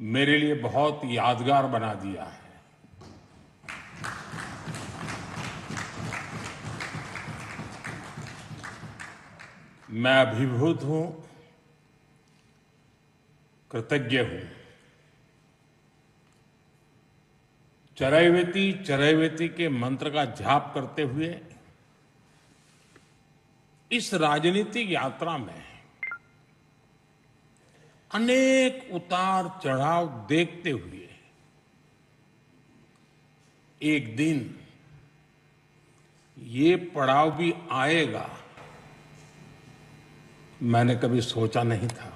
मेरे लिए बहुत यादगार बना दिया है। मैं अभिभूत हूं, कृतज्ञ हूं। चरैवेति चरैवेति के मंत्र का जाप करते हुए इस राजनीतिक यात्रा में अनेक उतार चढ़ाव देखते हुए एक दिन ये पड़ाव भी आएगा, मैंने कभी सोचा नहीं था।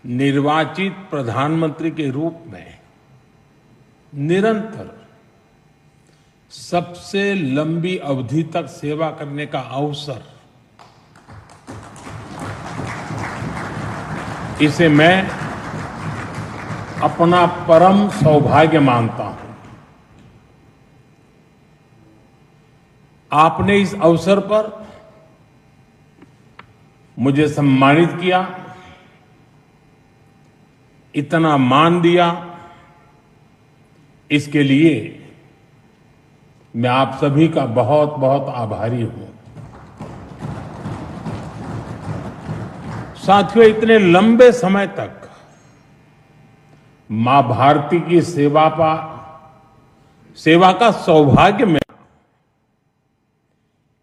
निर्वाचित प्रधानमंत्री के रूप में निरंतर सबसे लंबी अवधि तक सेवा करने का अवसर, इसे मैं अपना परम सौभाग्य मानता हूं। आपने इस अवसर पर मुझे सम्मानित किया, इतना मान दिया, इसके लिए मैं आप सभी का बहुत बहुत आभारी हूं। साथियों, इतने लंबे समय तक मां भारती की सेवा का सौभाग्य में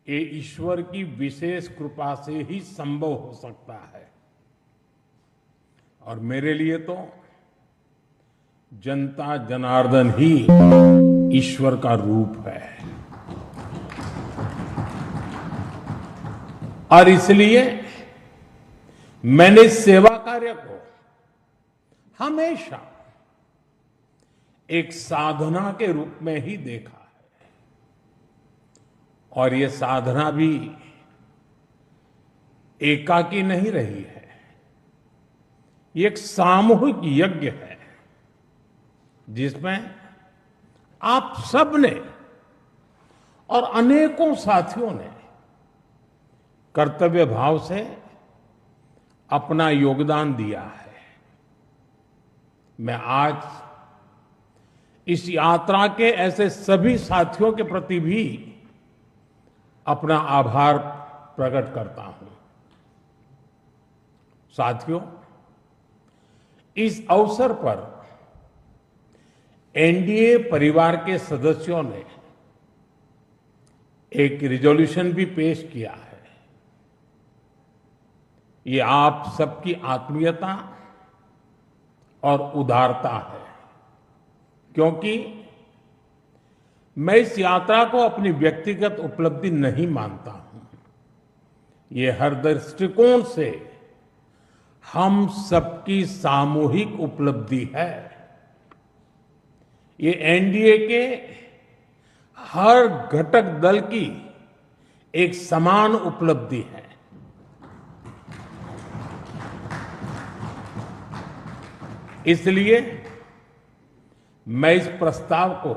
ये ईश्वर की विशेष कृपा से ही संभव हो सकता है। और मेरे लिए तो जनता जनार्दन ही ईश्वर का रूप है। और इसलिए मैंने इस सेवा कार्य को हमेशा एक साधना के रूप में ही देखा है। और ये साधना भी एकाकी नहीं रही है, ये एक सामूहिक यज्ञ है जिसमें आप सबने और अनेकों साथियों ने कर्तव्य भाव से अपना योगदान दिया है। मैं आज इस यात्रा के ऐसे सभी साथियों के प्रति भी अपना आभार प्रकट करता हूं। साथियों, इस अवसर पर एनडीए परिवार के सदस्यों ने एक रिजोल्यूशन भी पेश किया है। ये आप सबकी आत्मीयता और उदारता है, क्योंकि मैं इस यात्रा को अपनी व्यक्तिगत उपलब्धि नहीं मानता हूं। ये हर दृष्टिकोण से हम सबकी सामूहिक उपलब्धि है। ये एनडीए के हर घटक दल की एक समान उपलब्धि है। इसलिए मैं इस प्रस्ताव को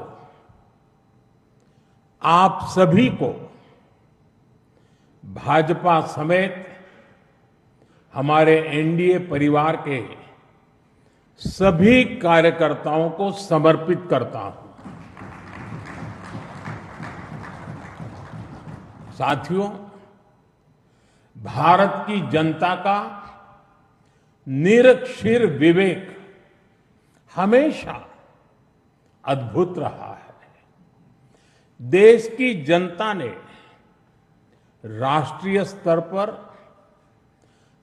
आप सभी को, भाजपा समेत हमारे एनडीए परिवार के सभी कार्यकर्ताओं को समर्पित करता हूं। साथियों, भारत की जनता का निरक्षीर विवेक हमेशा अद्भुत रहा है। देश की जनता ने राष्ट्रीय स्तर पर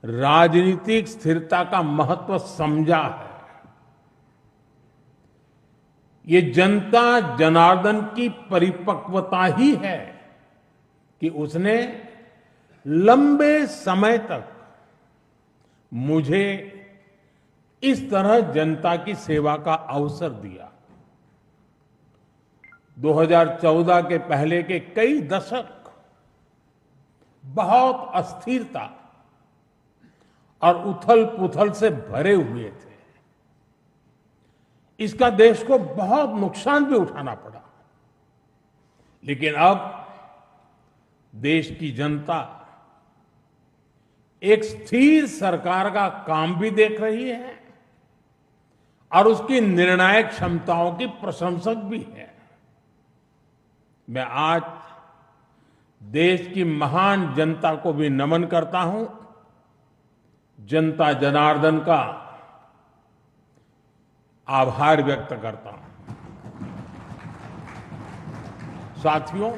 राजनीतिक स्थिरता का महत्व समझा है। ये जनता जनार्दन की परिपक्वता ही है कि उसने लंबे समय तक मुझे इस तरह जनता की सेवा का अवसर दिया। 2014 के पहले के कई दशक बहुत अस्थिरता और उथल-पुथल से भरे हुए थे। इसका देश को बहुत नुकसान भी उठाना पड़ा। लेकिन अब देश की जनता एक स्थिर सरकार का काम भी देख रही है और उसकी निर्णायक क्षमताओं की प्रशंसक भी है। मैं आज देश की महान जनता को भी नमन करता हूं, जनता जनार्दन का आभार व्यक्त करता हूं। साथियों,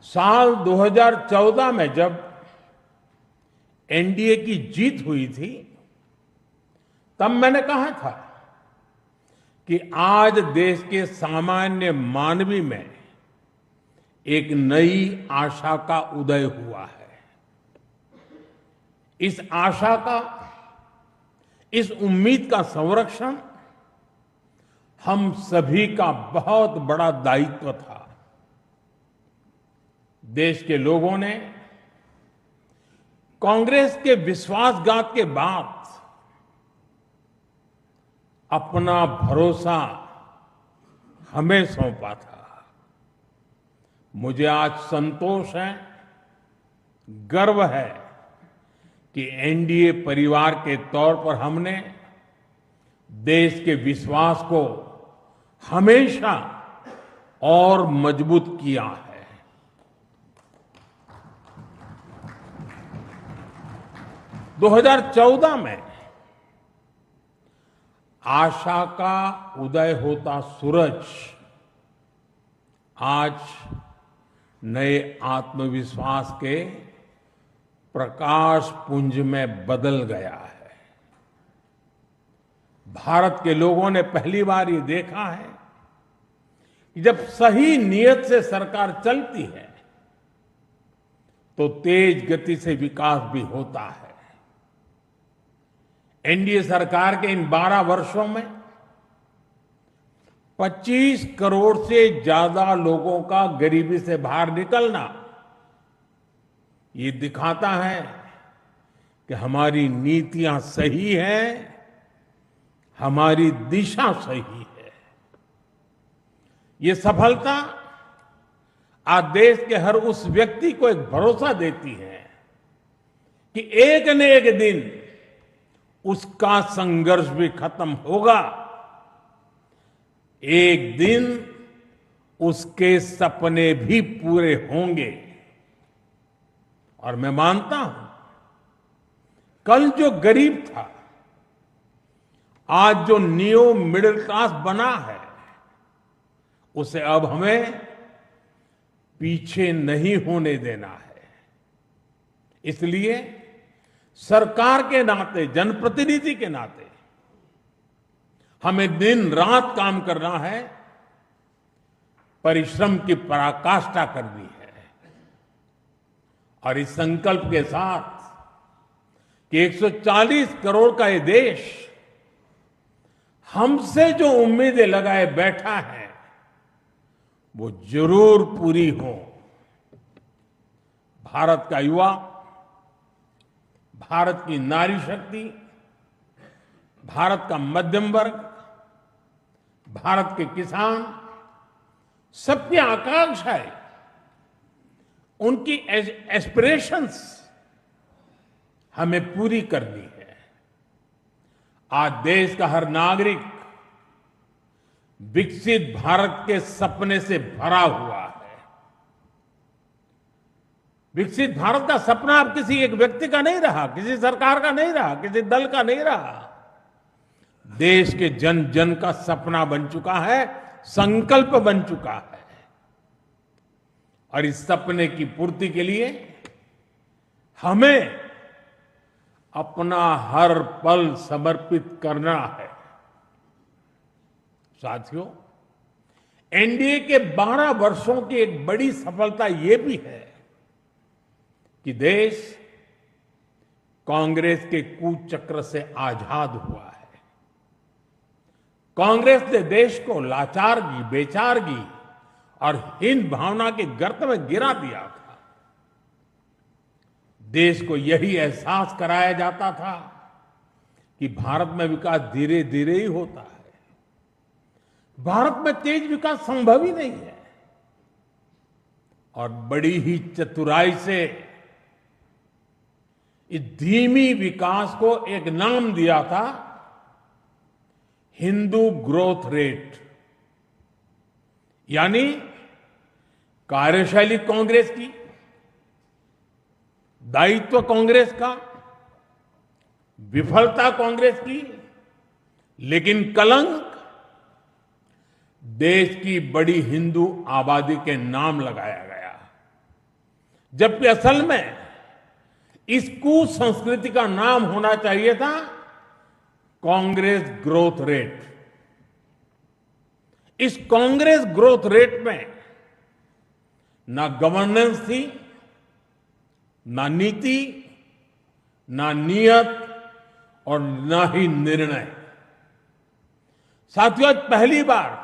साल 2014 में जब एनडीए की जीत हुई थी, तब मैंने कहा था कि आज देश के सामान्य मानवी में एक नई आशा का उदय हुआ है। इस आशा का, इस उम्मीद का संरक्षण हम सभी का बहुत बड़ा दायित्व था। देश के लोगों ने कांग्रेस के विश्वासघात के बाद अपना भरोसा हमें सौंपा था। मुझे आज संतोष है, गर्व है कि एनडीए परिवार के तौर पर हमने देश के विश्वास को हमेशा और मजबूत किया है। - 2014 में आशा का उदय होता सूरज आज नए आत्मविश्वास के प्रकाश पुंज में बदल गया है। भारत के लोगों ने पहली बार ये देखा है कि जब सही नीयत से सरकार चलती है तो तेज गति से विकास भी होता है। एनडीए सरकार के इन 12 वर्षों में 25 करोड़ से ज्यादा लोगों का गरीबी से बाहर निकलना ये दिखाता है कि हमारी नीतियां सही हैं, हमारी दिशा सही है। ये सफलता आज देश के हर उस व्यक्ति को एक भरोसा देती है कि एक न एक दिन उसका संघर्ष भी खत्म होगा, एक दिन उसके सपने भी पूरे होंगे। और मैं मानता हूं, कल जो गरीब था आज जो न्यू मिडिल क्लास बना है, उसे अब हमें पीछे नहीं होने देना है। इसलिए सरकार के नाते, जनप्रतिनिधि के नाते हमें दिन रात काम करना है, परिश्रम की पराकाष्ठा करनी है। और इस संकल्प के साथ कि 140 करोड़ का ये देश हमसे जो उम्मीदें लगाए बैठा है वो जरूर पूरी हो। भारत का युवा, भारत की नारी शक्ति, भारत का मध्यम वर्ग, भारत के किसान, सबकी आकांक्षाएं, उनकी एस्पिरेशंस हमें पूरी करनी है। आज देश का हर नागरिक विकसित भारत के सपने से भरा हुआ है। विकसित भारत का सपना अब किसी एक व्यक्ति का नहीं रहा, किसी सरकार का नहीं रहा, किसी दल का नहीं रहा। देश के जन जन का सपना बन चुका है, संकल्प बन चुका है। और इस सपने की पूर्ति के लिए हमें अपना हर पल समर्पित करना है। साथियों, एनडीए के 12 वर्षों की एक बड़ी सफलता यह भी है कि देश कांग्रेस के कुचक्र से आजाद हुआ है। कांग्रेस ने देश को लाचारगी, बेचारगी और हीन भावना के गर्त में गिरा दिया था। देश को यही एहसास कराया जाता था कि भारत में विकास धीरे धीरे ही होता है, भारत में तेज विकास संभव ही नहीं है। और बड़ी ही चतुराई से इस धीमी विकास को एक नाम दिया था हिंदू ग्रोथ रेट, यानी कार्यशैली कांग्रेस की, दायित्व कांग्रेस का, विफलता कांग्रेस की, लेकिन कलंक देश की बड़ी हिंदू आबादी के नाम लगाया गया। जबकि असल में इस कुसंस्कृति का नाम होना चाहिए था कांग्रेस ग्रोथ रेट। इस कांग्रेस ग्रोथ रेट में ना गवर्नेंस थी, ना नीति, ना नियत और ना ही निर्णय। साथियों, आज पहली बार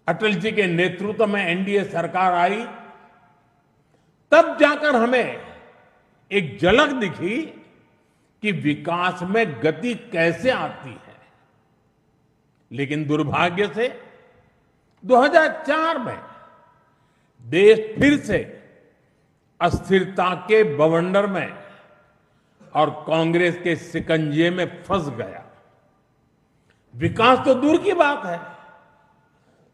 अटल जी के नेतृत्व में एनडीए सरकार आई, तब जाकर हमें एक झलक दिखी कि विकास में गति कैसे आती है। लेकिन दुर्भाग्य से 2004 में देश फिर से अस्थिरता के बवंडर में और कांग्रेस के शिकंजे में फंस गया। विकास तो दूर की बात है,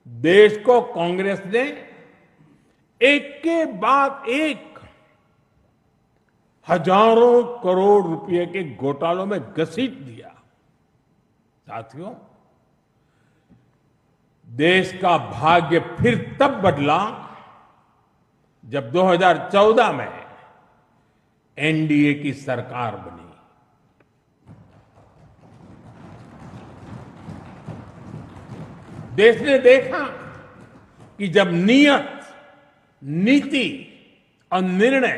देश को कांग्रेस ने एक के बाद एक हजारों करोड़ रुपए के घोटालों में घसीट दिया। साथियों, देश का भाग्य फिर तब बदला जब 2014 में एनडीए की सरकार बनी। देश ने देखा कि जब नियत, नीति और निर्णय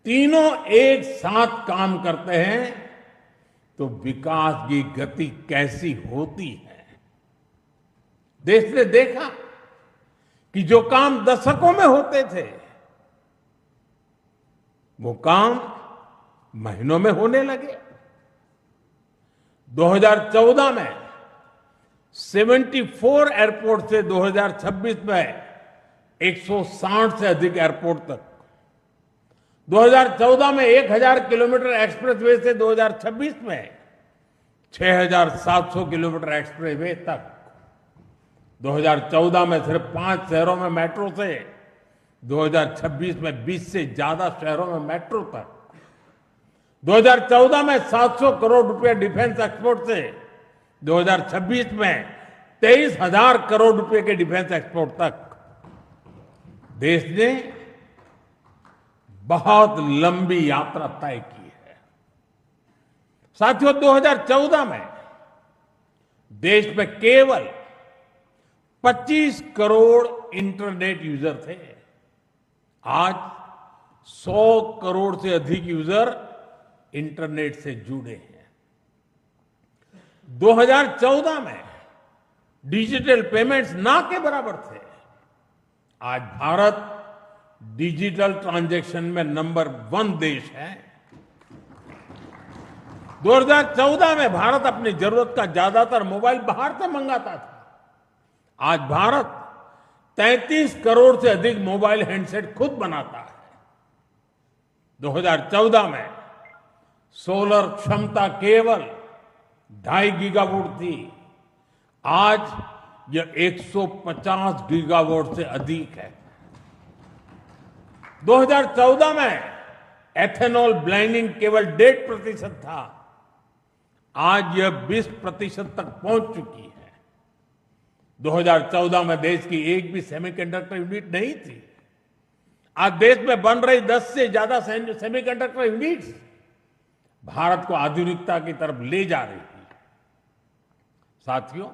तीनों एक साथ काम करते हैं तो विकास की गति कैसी होती है। देश ने देखा कि जो काम दशकों में होते थे वो काम महीनों में होने लगे। 2014 में 74 एयरपोर्ट से 2026 में 160 से अधिक एयरपोर्ट तक, 2014 में 1000 किलोमीटर एक्सप्रेसवे से 2026 में 6700 किलोमीटर एक्सप्रेसवे तक, 2014 में सिर्फ 5 शहरों में मेट्रो से 2026 में 20 से ज्यादा शहरों में मेट्रो तक, 2014 में 700 करोड़ रुपए डिफेंस एक्सपोर्ट से 2026 में 23,000 करोड़ रुपए के डिफेंस एक्सपोर्ट तक। देश ने बहुत लंबी यात्रा तय की है। साथियों, 2014 में देश में केवल 25 करोड़ इंटरनेट यूजर थे। आज 100 करोड़ से अधिक यूजर इंटरनेट से जुड़े हैं। 2014 में डिजिटल पेमेंट्स ना के बराबर थे। आज भारत डिजिटल ट्रांजैक्शन में नंबर 1 देश है। 2014 में भारत अपनी जरूरत का ज्यादातर मोबाइल बाहर से मंगाता था। आज भारत 33 करोड़ से अधिक मोबाइल हैंडसेट खुद बनाता है। 2014 में सोलर क्षमता केवल 2.5 गीगावाट थी। आज यह 150 गीगावाट से अधिक है। 2014 में एथेनॉल ब्लेंडिंग केवल 1.5% था। आज यह 20% तक पहुंच चुकी है। 2014 में देश की एक भी सेमीकंडक्टर यूनिट नहीं थी। आज देश में बन रही 10 से ज्यादा सेमीकंडक्टर यूनिट्स भारत को आधुनिकता की तरफ ले जा रही है। साथियों,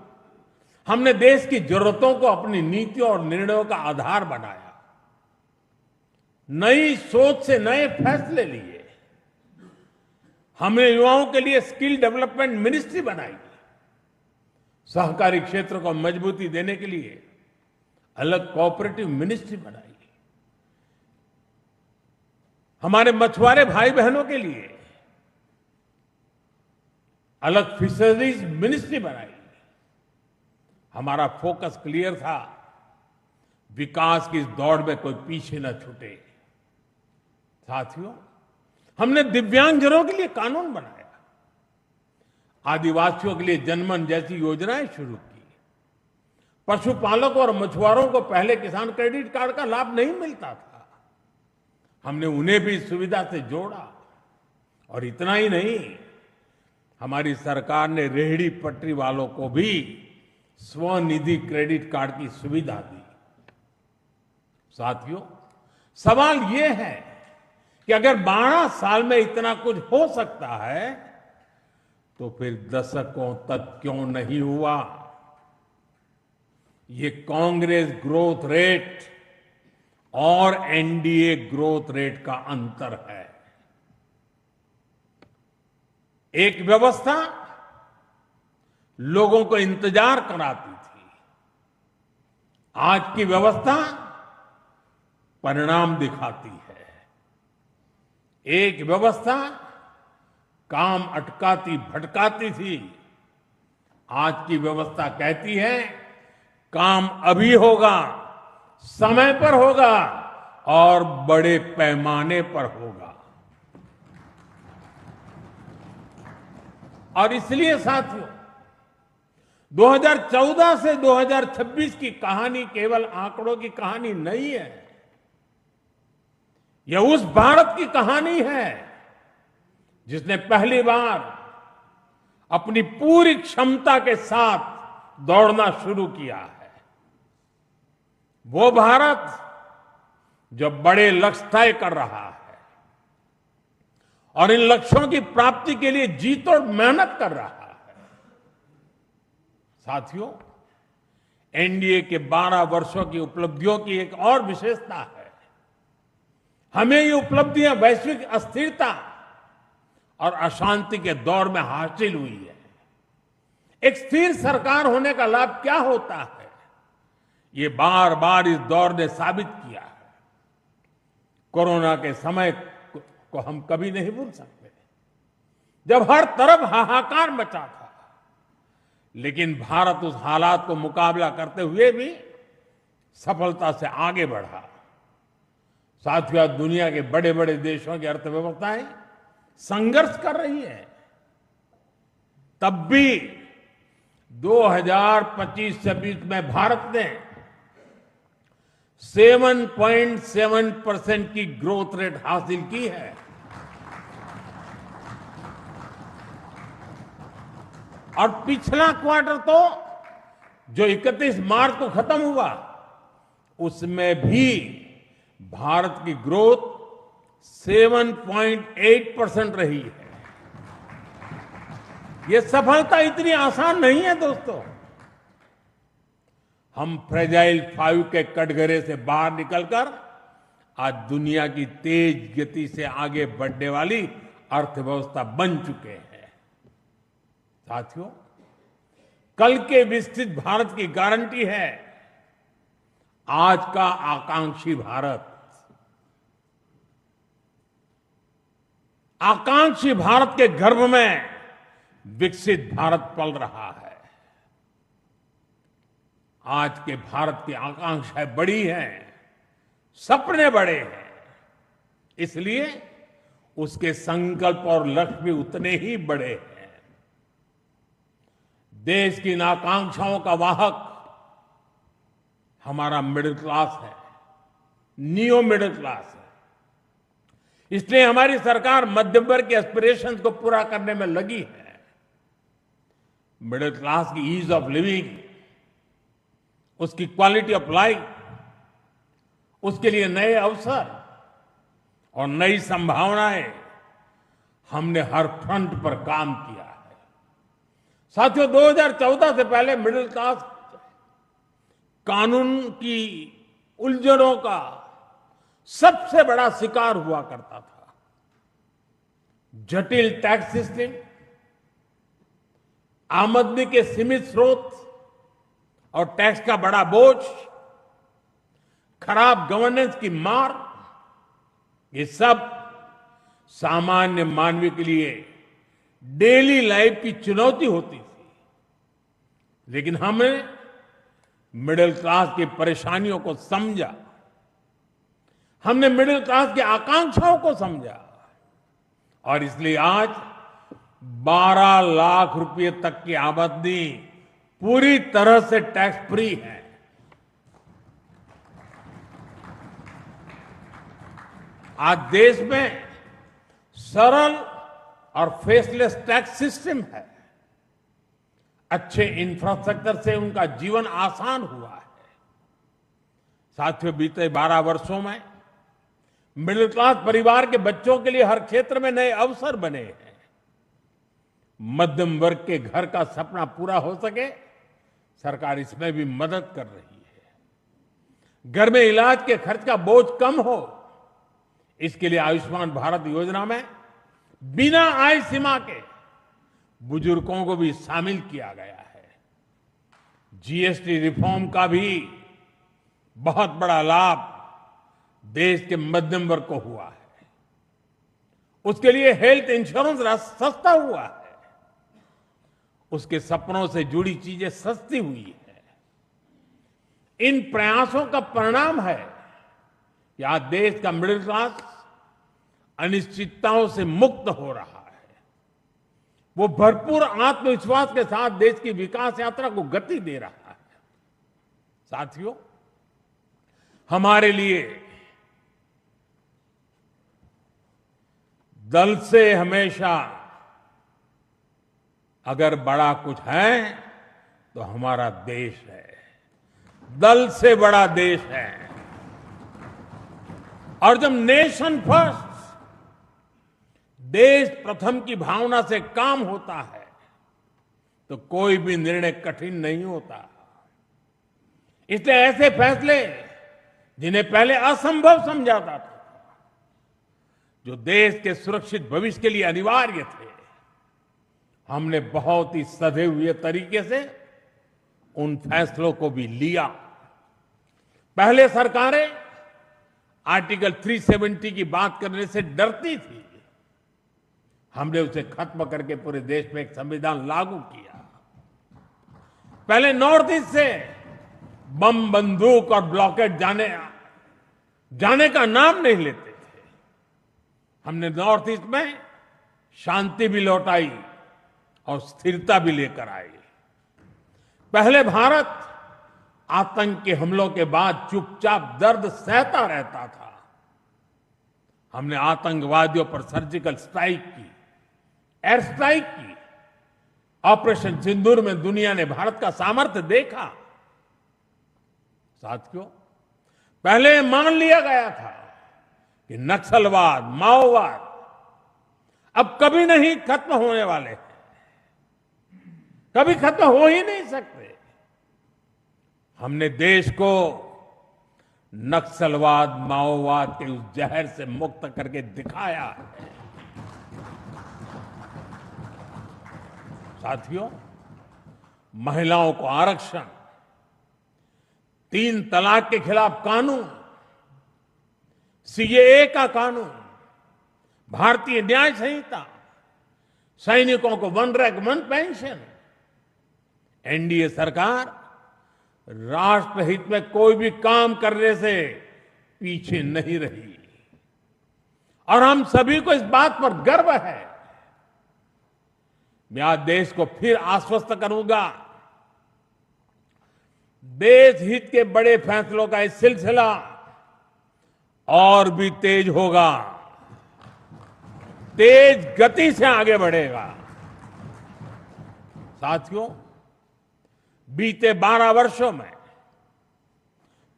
हमने देश की जरूरतों को अपनी नीतियों और निर्णयों का आधार बनाया। नई सोच से नए फैसले लिए। हमने युवाओं के लिए स्किल डेवलपमेंट मिनिस्ट्री बनाई। सहकारी क्षेत्र को मजबूती देने के लिए अलग कोऑपरेटिव मिनिस्ट्री बनाई। हमारे मछुआरे भाई बहनों के लिए अलग फिशरीज मिनिस्ट्री बनाई। हमारा फोकस क्लियर था, विकास की इस दौड़ में कोई पीछे न छूटे। साथियों, हमने दिव्यांगजनों के लिए कानून बनाया, आदिवासियों के लिए जनमन जैसी योजनाएं शुरू की, पशुपालकों और मछुआरों को पहले किसान क्रेडिट कार्ड का लाभ नहीं मिलता था, हमने उन्हें भी इस सुविधा से जोड़ा। और इतना ही नहीं, हमारी सरकार ने रेहड़ी पटरी वालों को भी स्वनिधि क्रेडिट कार्ड की सुविधा दी। साथियों, सवाल यह है कि अगर 12 साल में इतना कुछ हो सकता है तो फिर दशकों तक क्यों नहीं हुआ? ये कांग्रेस ग्रोथ रेट और एनडीए ग्रोथ रेट का अंतर है। एक व्यवस्था लोगों को इंतजार कराती थी, आज की व्यवस्था परिणाम दिखाती है। एक व्यवस्था काम अटकाती भटकाती थी, आज की व्यवस्था कहती है काम अभी होगा, समय पर होगा और बड़े पैमाने पर होगा। और इसलिए साथियों, 2014 से 2026 की कहानी केवल आंकड़ों की कहानी नहीं है, यह उस भारत की कहानी है जिसने पहली बार अपनी पूरी क्षमता के साथ दौड़ना शुरू किया है। वो भारत जो बड़े लक्ष्य तय कर रहा है और इन लक्ष्यों की प्राप्ति के लिए जी तोड़ मेहनत कर रहा है। साथियों, एनडीए के 12 वर्षों की उपलब्धियों की एक और विशेषता है, हमें ये उपलब्धियां वैश्विक अस्थिरता और अशांति के दौर में हासिल हुई है। एक स्थिर सरकार होने का लाभ क्या होता है, ये बार बार इस दौर ने साबित किया है। कोरोना के समय को हम कभी नहीं भूल सकते, जब हर तरफ हाहाकार मचा था, लेकिन भारत उस हालात को मुकाबला करते हुए भी सफलता से आगे बढ़ा। साथियों, दुनिया के बड़े बड़े देशों की अर्थव्यवस्थाएं संघर्ष कर रही है, तब भी 2025-26 में भारत ने 7.7% की ग्रोथ रेट हासिल की है। और पिछला क्वार्टर तो जो 31 मार्च को खत्म हुआ, उसमें भी भारत की ग्रोथ 7.8% रही है। ये सफलता इतनी आसान नहीं है दोस्तों। हम फ्रेजाइल 5 के कटघरे से बाहर निकलकर आज दुनिया की तेज गति से आगे बढ़ने वाली अर्थव्यवस्था बन चुके हैं। साथियों, कल के विकसित भारत की गारंटी है आज का आकांक्षी भारत। आकांक्षी भारत के गर्भ में विकसित भारत पल रहा है। आज के भारत की आकांक्षाएं बड़ी हैं, सपने बड़े हैं, इसलिए उसके संकल्प और लक्ष्य भी उतने ही बड़े हैं। देश की इन आकांक्षाओं का वाहक हमारा मिडिल क्लास है, नियो मिडिल क्लास है। इसलिए हमारी सरकार मध्यम वर्ग के एस्पिरेशंस को पूरा करने में लगी है। मिडिल क्लास की ईज ऑफ लिविंग, उसकी क्वालिटी ऑफ लाइफ, उसके लिए नए अवसर और नई संभावनाएं हमने हर फ्रंट पर काम किया है। साथियों, 2014 से पहले मिडिल क्लास कानून की उलझनों का सबसे बड़ा शिकार हुआ करता था। जटिल टैक्स सिस्टम, आमदनी के सीमित स्रोत और टैक्स का बड़ा बोझ, खराब गवर्नेंस की मार, ये सब सामान्य मानवीय के लिए डेली लाइफ की चुनौती होती थी। लेकिन हमने मिडिल क्लास की परेशानियों को समझा, हमने मिडिल क्लास की आकांक्षाओं को समझा और इसलिए आज 12 लाख रुपए तक की आमदनी पूरी तरह से टैक्स फ्री है। आज देश में सरल और फेसलेस टैक्स सिस्टम है। अच्छे इंफ्रास्ट्रक्चर से उनका जीवन आसान हुआ है। साथियों, बीते 12 वर्षों में मिडिल क्लास परिवार के बच्चों के लिए हर क्षेत्र में नए अवसर बने हैं। मध्यम वर्ग के घर का सपना पूरा हो सके, सरकार इसमें भी मदद कर रही है। घर में इलाज के खर्च का बोझ कम हो, इसके लिए आयुष्मान भारत योजना में बिना आय सीमा के बुजुर्गों को भी शामिल किया गया है। जीएसटी रिफॉर्म का भी बहुत बड़ा लाभ देश के मध्यम वर्ग को हुआ है। उसके लिए हेल्थ इंश्योरेंस सस्ता हुआ है। उसके सपनों से जुड़ी चीजें सस्ती हुई है। इन प्रयासों का परिणाम है कि आज देश का मिडिल क्लास अनिश्चितताओं से मुक्त हो रहा है। वो भरपूर आत्मविश्वास के साथ देश की विकास यात्रा को गति दे रहा है। साथियों, हमारे लिए दल से हमेशा अगर बड़ा कुछ है तो हमारा देश है। दल से बड़ा देश है। और जब नेशन फर्स्ट, देश प्रथम की भावना से काम होता है तो कोई भी निर्णय कठिन नहीं होता। इसलिए ऐसे फैसले जिन्हें पहले असंभव समझा जाता था, जो देश के सुरक्षित भविष्य के लिए अनिवार्य थे, हमने बहुत ही सधे हुए तरीके से उन फैसलों को भी लिया। पहले सरकारें आर्टिकल 370 की बात करने से डरती थी। हमने उसे खत्म करके पूरे देश में एक संविधान लागू किया। पहले नॉर्थ ईस्ट से बम, बंदूक और ब्लॉकेट जाने का नाम नहीं लेते थे। हमने नॉर्थ ईस्ट में शांति भी लौटाई और स्थिरता भी लेकर आई। पहले भारत आतंक के हमलों के बाद चुपचाप दर्द सहता रहता था। हमने आतंकवादियों पर सर्जिकल स्ट्राइक की, एयर स्ट्राइक की। ऑपरेशन सिंदूर में दुनिया ने भारत का सामर्थ्य देखा। साथियों, पहले मान लिया गया था कि नक्सलवाद, माओवाद अब कभी नहीं खत्म होने वाले हैं, कभी खत्म हो ही नहीं सकते। हमने देश को नक्सलवाद, माओवाद के उस जहर से मुक्त करके दिखाया है। साथियों, महिलाओं को आरक्षण, 3 तलाक के खिलाफ कानून, सीएए का कानून, भारतीय न्याय संहिता, सैनिकों को 1 रैंक 1 पेंशन। एनडीए सरकार राष्ट्रहित में कोई भी काम करने से पीछे नहीं रही और हम सभी को इस बात पर गर्व है। मैं आज देश को फिर आश्वस्त करूंगा, देश हित के बड़े फैसलों का इस सिलसिला और भी तेज होगा, तेज गति से आगे बढ़ेगा। साथियों, बीते 12 वर्षों में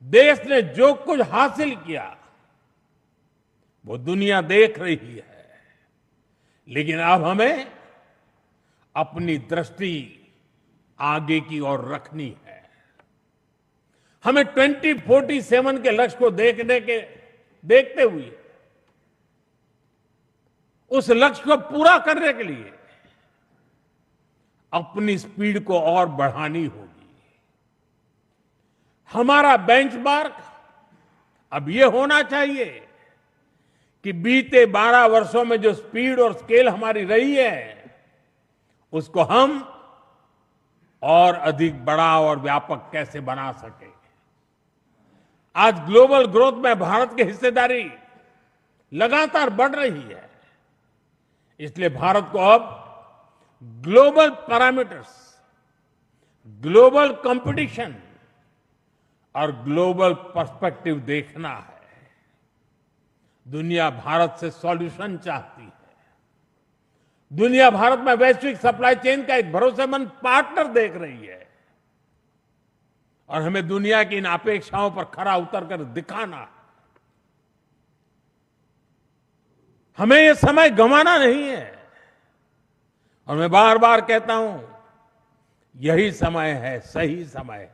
देश ने जो कुछ हासिल किया वो दुनिया देख रही है, लेकिन अब हमें अपनी दृष्टि आगे की ओर रखनी है। हमें 2047 के लक्ष्य को देखते हुए उस लक्ष्य को पूरा करने के लिए अपनी स्पीड को और बढ़ानी होगी। हमारा बेंचमार्क अब यह होना चाहिए कि बीते 12 वर्षों में जो स्पीड और स्केल हमारी रही है, उसको हम और अधिक बड़ा और व्यापक कैसे बना सके। आज ग्लोबल ग्रोथ में भारत की हिस्सेदारी लगातार बढ़ रही है। इसलिए भारत को अब ग्लोबल पैरामीटर्स, ग्लोबल कंपटीशन और ग्लोबल पर्सपेक्टिव देखना है। दुनिया भारत से सॉल्यूशन चाहती है। दुनिया भारत में वैश्विक सप्लाई चेन का एक भरोसेमंद पार्टनर देख रही है और हमें दुनिया की इन अपेक्षाओं पर खरा उतरकर दिखाना है। हमें यह समय गंवाना नहीं है और मैं बार बार कहता हूं, यही समय है, सही समय है।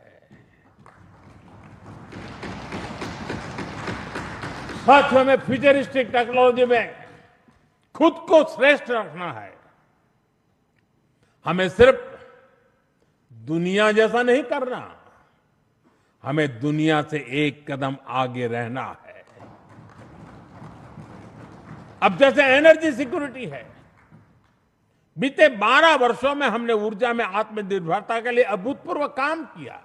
सच में फ्यूचरिस्टिक टेक्नोलॉजी में खुद को श्रेष्ठ रखना है। हमें सिर्फ दुनिया जैसा नहीं करना, हमें दुनिया से एक कदम आगे रहना है। अब जैसे एनर्जी सिक्योरिटी है, बीते 12 वर्षों में हमने ऊर्जा में आत्मनिर्भरता के लिए अभूतपूर्व काम किया।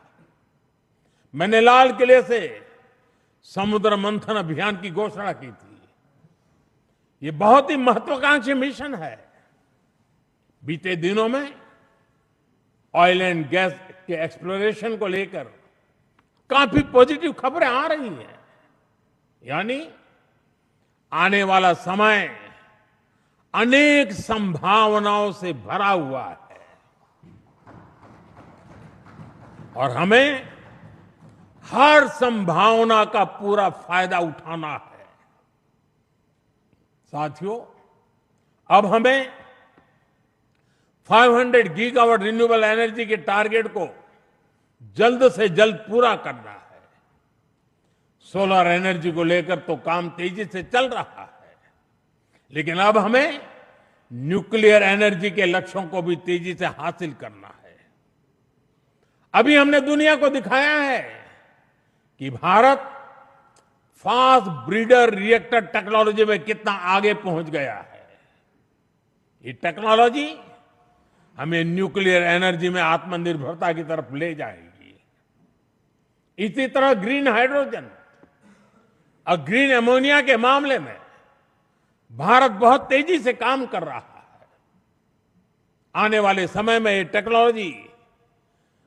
मैंने लाल किले से समुद्र मंथन अभियान की घोषणा की थी। ये बहुत ही महत्वाकांक्षी मिशन है। बीते दिनों में ऑयल एंड गैस के एक्सप्लोरेशन को लेकर काफी पॉजिटिव खबरें आ रही हैं। यानी आने वाला समय अनेक संभावनाओं से भरा हुआ है और हमें हर संभावना का पूरा फायदा उठाना है। साथियों, अब हमें 500 गीगावाट रिन्यूएबल एनर्जी के टारगेट को जल्द से जल्द पूरा करना है। सोलर एनर्जी को लेकर तो काम तेजी से चल रहा है, लेकिन अब हमें न्यूक्लियर एनर्जी के लक्ष्यों को भी तेजी से हासिल करना है। अभी हमने दुनिया को दिखाया है कि Bharat fast breeder reactor technology में कितना आगे पहुंच गया है। ये टेक्नोलॉजी हमें न्यूक्लियर एनर्जी में आत्मनिर्भरता की तरफ ले जाएगी। इसी तरह ग्रीन हाइड्रोजन और ग्रीन अमोनिया के मामले में भारत बहुत तेजी से काम कर रहा है। आने वाले समय में ये टेक्नोलॉजी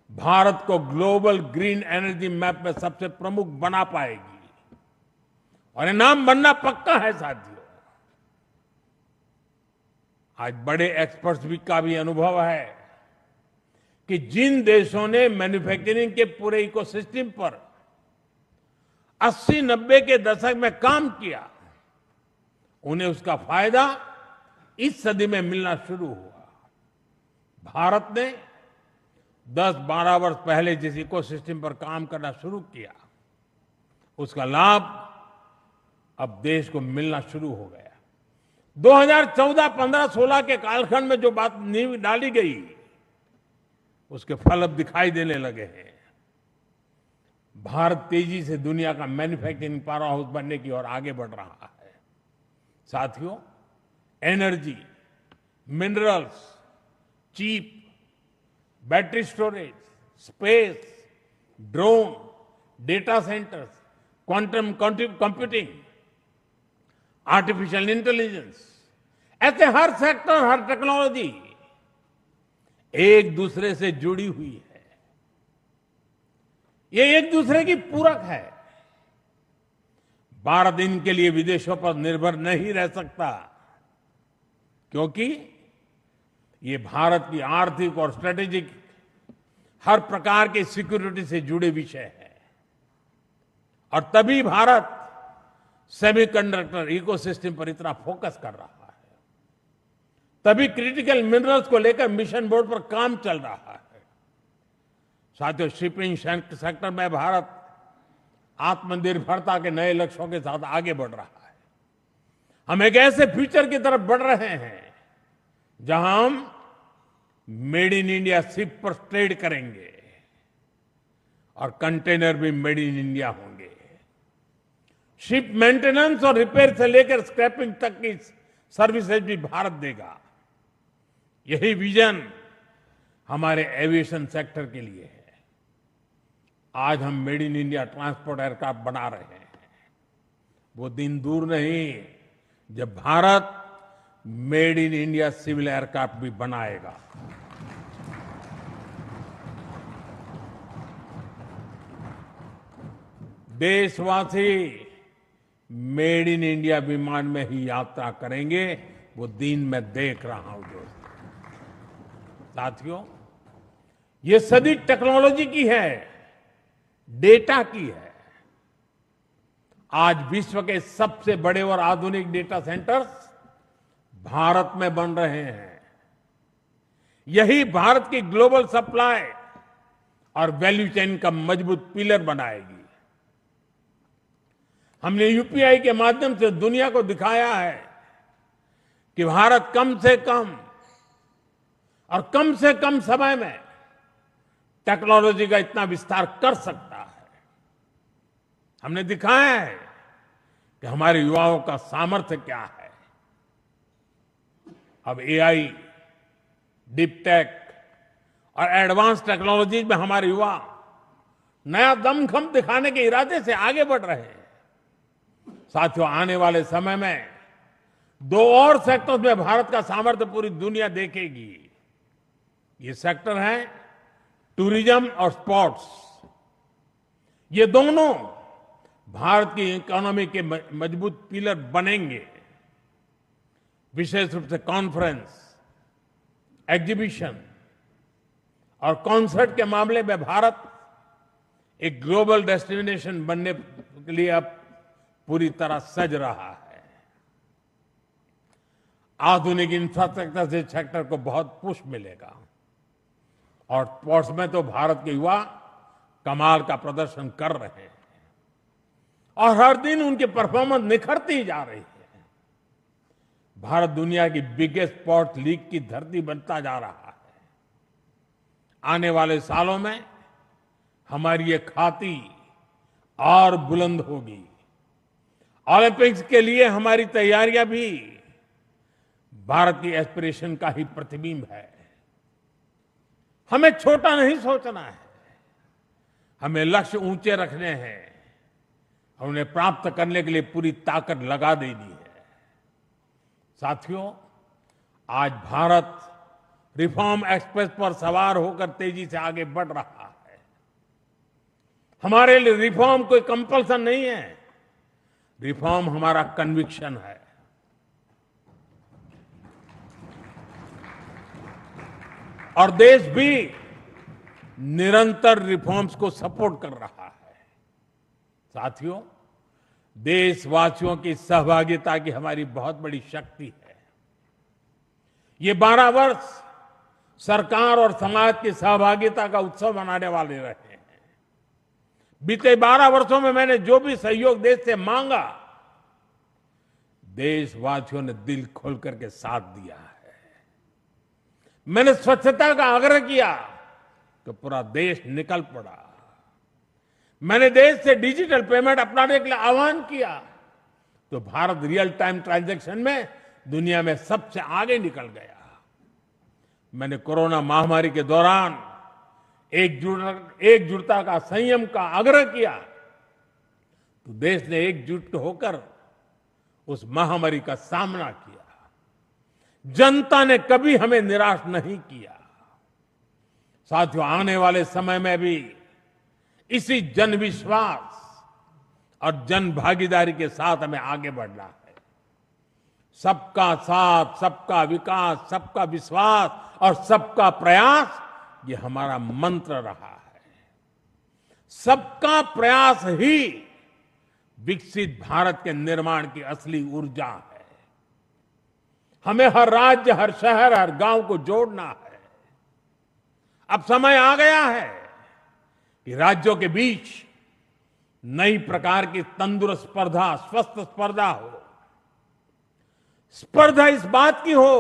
भारत को ग्लोबल ग्रीन एनर्जी मैप में सबसे प्रमुख बना पाएगी और ये नाम बनना पक्का है। साथियों, आज बड़े एक्सपर्ट्स का भी अनुभव है कि जिन देशों ने मैन्युफैक्चरिंग के पूरे इकोसिस्टम पर 80-90 के दशक में काम किया, उन्हें उसका फायदा इस सदी में मिलना शुरू हुआ। भारत ने 10-12 वर्ष पहले जिस इकोसिस्टम पर काम करना शुरू किया, उसका लाभ अब देश को मिलना शुरू हो गया। 2014, 15, 16 के कालखंड में जो बात नींव डाली गई, उसके फल अब दिखाई देने लगे हैं। भारत तेजी से दुनिया का मैन्युफैक्चरिंग पावर हाउस बनने की ओर आगे बढ़ रहा है। साथियों, energy, minerals, cheap, battery storage, space, drone, data centers, quantum computing, artificial intelligence, ऐसे हर सेक्टर, हर टेक्नोलॉजी एक दूसरे से जुड़ी हुई है। ये एक दूसरे की पूरक है। भारत इनके लिए विदेशों पर निर्भर नहीं रह सकता, क्योंकि ये भारत की आर्थिक और स्ट्रेटेजिक हर प्रकार की सिक्योरिटी से जुड़े विषय है। और तभी भारत सेमीकंडक्टर इकोसिस्टम पर इतना फोकस कर रहा है, तभी क्रिटिकल मिनरल्स को लेकर मिशन बोर्ड पर काम चल रहा है। साथियों, शिपिंग सेक्टर में भारत आत्मनिर्भरता के नए लक्ष्यों के साथ आगे बढ़ रहा है। हम एक ऐसे फ्यूचर की तरफ बढ़ रहे हैं जहां हम मेड इन इंडिया शिप पर ट्रेड करेंगे और कंटेनर भी मेड इन इंडिया होंगे। शिप मेंटेनेंस और रिपेयर से लेकर स्क्रैपिंग तक की सर्विसेज भी भारत देगा। यही विजन हमारे एविएशन सेक्टर के लिए है। आज हम made in India transport aircraft बना रहे हैं। वो दिन दूर नहीं जब Bharat made in India civil aircraft भी बनाएगा। देशवासी मेड इन इंडिया विमान में ही यात्रा करेंगे, वो दिन मैं देख रहा हूं दोस्तों। साथियों, ये सदी टेक्नोलॉजी की है, डेटा की है। आज विश्व के सबसे बड़े और आधुनिक डेटा सेंटर्स भारत में बन रहे हैं। यही भारत की ग्लोबल सप्लाई और वैल्यू चेन का मजबूत पिलर बनाएगी। हमने यूपीआई के माध्यम से दुनिया को दिखाया है कि भारत कम से कम समय में टेक्नोलॉजी का इतना विस्तार कर सकता है। हमने दिखाया है कि हमारे युवाओं का सामर्थ्य क्या है। अब एआई, डीप टेक और एडवांस टेक्नोलॉजी में हमारे युवा नया दमखम दिखाने के इरादे से आगे बढ़ रहे हैं। साथियों, आने वाले समय में 2 और सेक्टर्स में भारत का सामर्थ्य पूरी दुनिया देखेगी। ये सेक्टर है टूरिज्म और स्पोर्ट्स। ये दोनों भारत की इकोनॉमी के मजबूत पिलर बनेंगे। विशेष रूप से कॉन्फ्रेंस, एग्जीबिशन और कॉन्सर्ट के मामले में भारत एक ग्लोबल डेस्टिनेशन बनने के लिए अब पूरी तरह सज रहा है। आधुनिक इंफ्रास्ट्रक्चर से सेक्टर को बहुत पुश मिलेगा और स्पोर्ट्स में तो भारत के युवा कमाल का प्रदर्शन कर रहे हैं और हर दिन उनकी परफॉर्मेंस निखरती जा रही है। भारत दुनिया की बिगेस्ट स्पोर्ट्स लीग की धरती बनता जा रहा है। आने वाले सालों में हमारी ये ख्याति और बुलंद होगी। ओलंपिक्स के लिए हमारी तैयारियां भी भारत की एस्पिरेशन का ही प्रतिबिंब है। हमें छोटा नहीं सोचना है, हमें लक्ष्य ऊंचे रखने हैं, उन्हें प्राप्त करने के लिए पूरी ताकत लगा देनी है। साथियों, आज भारत रिफॉर्म एक्सप्रेस पर सवार होकर तेजी से आगे बढ़ रहा है। हमारे लिए रिफॉर्म कोई कंपल्सन नहीं है, रिफॉर्म हमारा कन्विक्शन है। और देश भी निरंतर रिफॉर्म्स को सपोर्ट कर रहा है। साथियों, देशवासियों की सहभागिता की हमारी बहुत बड़ी शक्ति है। ये 12 वर्ष सरकार और समाज की सहभागिता का उत्सव मनाने वाले रहे हैं। बीते 12 वर्षों में मैंने जो भी सहयोग देश से मांगा, देशवासियों ने दिल खोल करके साथ दिया है। मैंने स्वच्छता का आग्रह किया तो पूरा देश निकल पड़ा। मैंने देश से डिजिटल पेमेंट अपनाने के लिए आह्वान किया तो भारत रियल टाइम ट्रांजैक्शन में दुनिया में सबसे आगे निकल गया। मैंने कोरोना महामारी के दौरान एकजुटता का, संयम का आग्रह किया तो देश ने एकजुट होकर उस महामारी का सामना किया। जनता ने कभी हमें निराश नहीं किया। साथियों, आने वाले समय में भी इसी जन विश्वास और जन भागीदारी के साथ हमें आगे बढ़ना है। सबका साथ, सबका विकास, सबका विश्वास और सबका प्रयास, ये हमारा मंत्र रहा है। सबका प्रयास ही विकसित भारत के निर्माण की असली ऊर्जा है। हमें हर राज्य, हर शहर, हर गांव को जोड़ना है। अब समय आ गया है कि राज्यों के बीच नई प्रकार की तंदुरुस्त स्पर्धा, स्वस्थ स्पर्धा हो। स्पर्धा इस बात की हो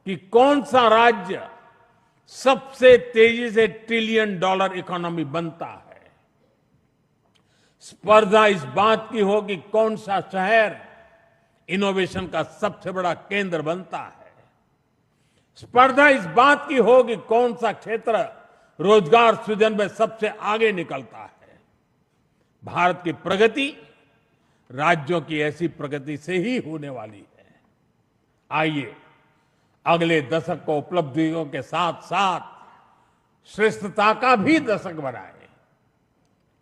कि कौन सा राज्य सबसे तेजी से $1 ट्रिलियन इकोनॉमी बनता है। स्पर्धा इस बात की हो कि कौन सा शहर इनोवेशन का सबसे बड़ा केंद्र बनता है। स्पर्धा इस बात की हो कि कौन सा क्षेत्र रोजगार सृजन में सबसे आगे निकलता है। भारत की प्रगति राज्यों की ऐसी प्रगति से ही होने वाली है। आइए अगले दशक को उपलब्धियों के साथ साथ श्रेष्ठता का भी दशक बनाए।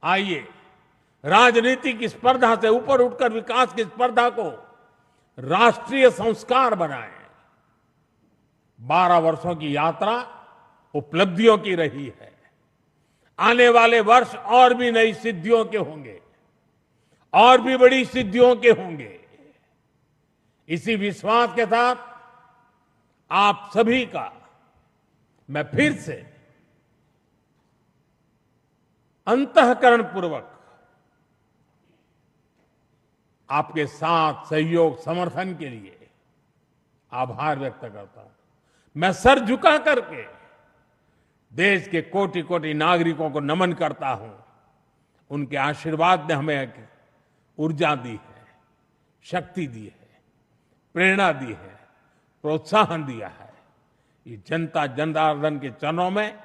आइए राजनीति की स्पर्धा से ऊपर उठकर विकास की स्पर्धा को राष्ट्रीय संस्कार बनाए। 12 वर्षों की यात्रा उपलब्धियों की रही है। आने वाले वर्ष और भी नई सिद्धियों के होंगे, और भी बड़ी सिद्धियों के होंगे। इसी विश्वास के साथ आप सभी का मैं फिर से अंतःकरण पूर्वक आपके साथ सहयोग समर्थन के लिए आभार व्यक्त करता हूं। मैं सर झुका करके देश के कोटि कोटि नागरिकों को नमन करता हूं। उनके आशीर्वाद ने हमें एक ऊर्जा दी है, शक्ति दी है, प्रेरणा दी है, प्रोत्साहन दिया है। ये जनता जनार्दन के चरणों में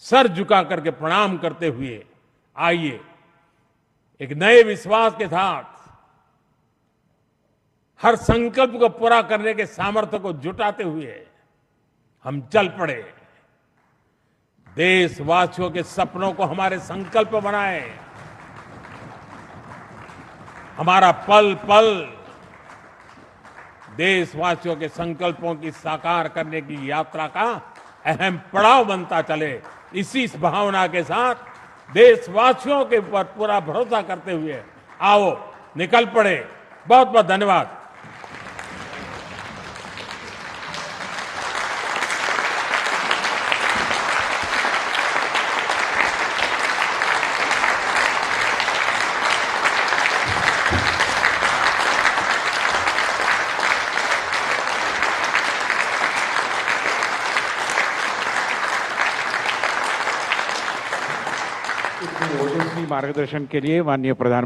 सर झुका करके प्रणाम करते हुए आइए एक नए विश्वास के साथ हर संकल्प को पूरा करने के सामर्थ्य को जुटाते हुए हम चल पड़े। देशवासियों के सपनों को हमारे संकल्प बनाए। हमारा पल पल देशवासियों के संकल्पों की साकार करने की यात्रा का अहम पड़ाव बनता चले। इसी भावना के साथ देशवासियों के ऊपर पूरा भरोसा करते हुए आओ निकल पड़े। बहुत बहुत धन्यवाद। ओजस्वी मार्गदर्शन के लिए माननीय प्रधान